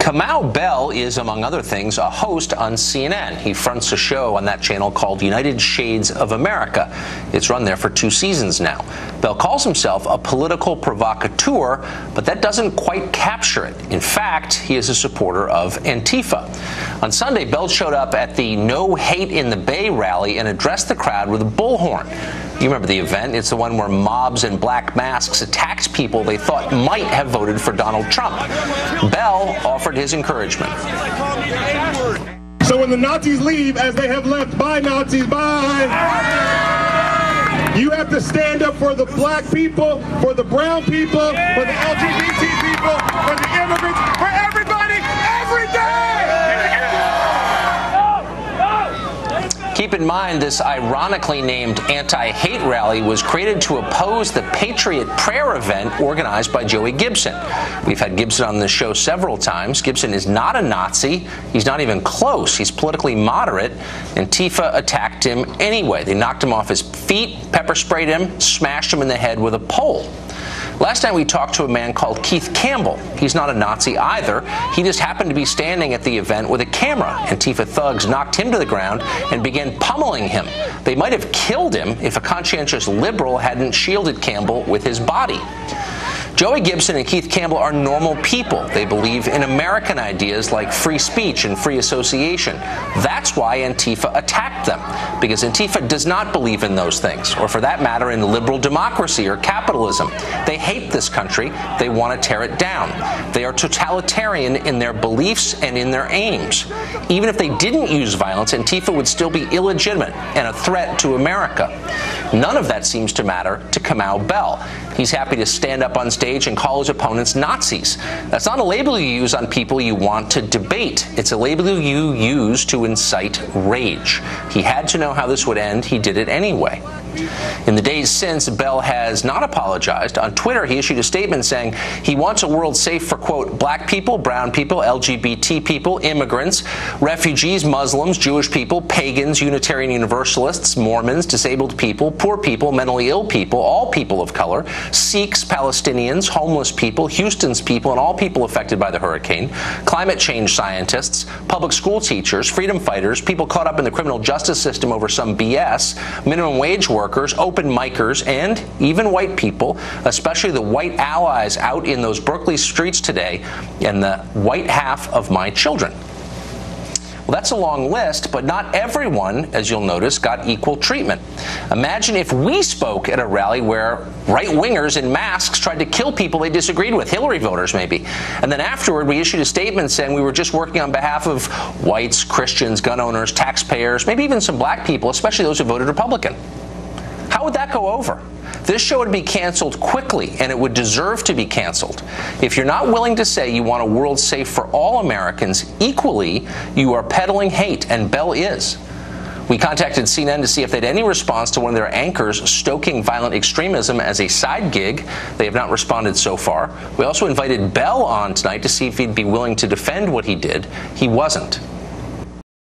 Kamau Bell is, among other things, a host on CNN. He fronts a show on that channel called United Shades of America. It's run there for 2 seasons now. Bell calls himself a political provocateur, but that doesn't quite capture it. In fact, he is a supporter of Antifa. On Sunday, Bell showed up at the No Hate in the Bay rally and addressed the crowd with a bullhorn. You remember the event. It's the one where mobs in black masks attacked people they thought might have voted for Donald Trump. Bell offered his encouragement. So when the Nazis leave, as they have left, bye Nazis, bye! You have to stand up for the black people, for the brown people, for the LGBT people, for the immigrants, for everybody, every day! Keep in mind, this ironically named anti-hate rally was created to oppose the Patriot Prayer event organized by Joey Gibson. We've had Gibson on this show several times. Gibson is not a Nazi. He's not even close. He's politically moderate. Antifa attacked him anyway. They knocked him off his feet, pepper sprayed him, smashed him in the head with a pole. Last night we talked to a man called Keith Campbell. He's not a Nazi either. He just happened to be standing at the event with a camera. Antifa thugs knocked him to the ground and began pummeling him. They might have killed him if a conscientious liberal hadn't shielded Campbell with his body. Joey Gibson and Keith Campbell are normal people. They believe in American ideas like free speech and free association. That's why Antifa attacked them, because Antifa does not believe in those things, or for that matter, in liberal democracy or capitalism. They hate this country. They want to tear it down. They are totalitarian in their beliefs and in their aims. Even if they didn't use violence, Antifa would still be illegitimate and a threat to America. None of that seems to matter to Kamau Bell. He's happy to stand up on stage and call his opponents Nazis. That's not a label you use on people you want to debate. It's a label you use to incite rage. He had to know how this would end. He did it anyway. In the days since, Bell has not apologized. On Twitter, he issued a statement saying he wants a world safe for, quote, black people, brown people, LGBT people, immigrants, refugees, Muslims, Jewish people, pagans, Unitarian Universalists, Mormons, disabled people, poor people, mentally ill people, all people of color, Sikhs, Palestinians, homeless people, Houston's people, and all people affected by the hurricane, climate change scientists, public school teachers, freedom fighters, people caught up in the criminal justice system over some BS, minimum wage workers, open micers, and even white people, especially the white allies out in those Berkeley streets today, and the white half of my children. Well, that's a long list, but not everyone, as you'll notice, got equal treatment. Imagine if we spoke at a rally where right-wingers in masks tried to kill people they disagreed with, Hillary voters maybe, and then afterward we issued a statement saying we were just working on behalf of whites, Christians, gun owners, taxpayers, maybe even some black people, especially those who voted Republican. How would that go over? This show would be canceled quickly, and it would deserve to be canceled. If you're not willing to say you want a world safe for all Americans equally, you are peddling hate, and Bell is. We contacted CNN to see if they had any response to one of their anchors stoking violent extremism as a side gig. They have not responded so far. We also invited Bell on tonight to see if he'd be willing to defend what he did. He wasn't.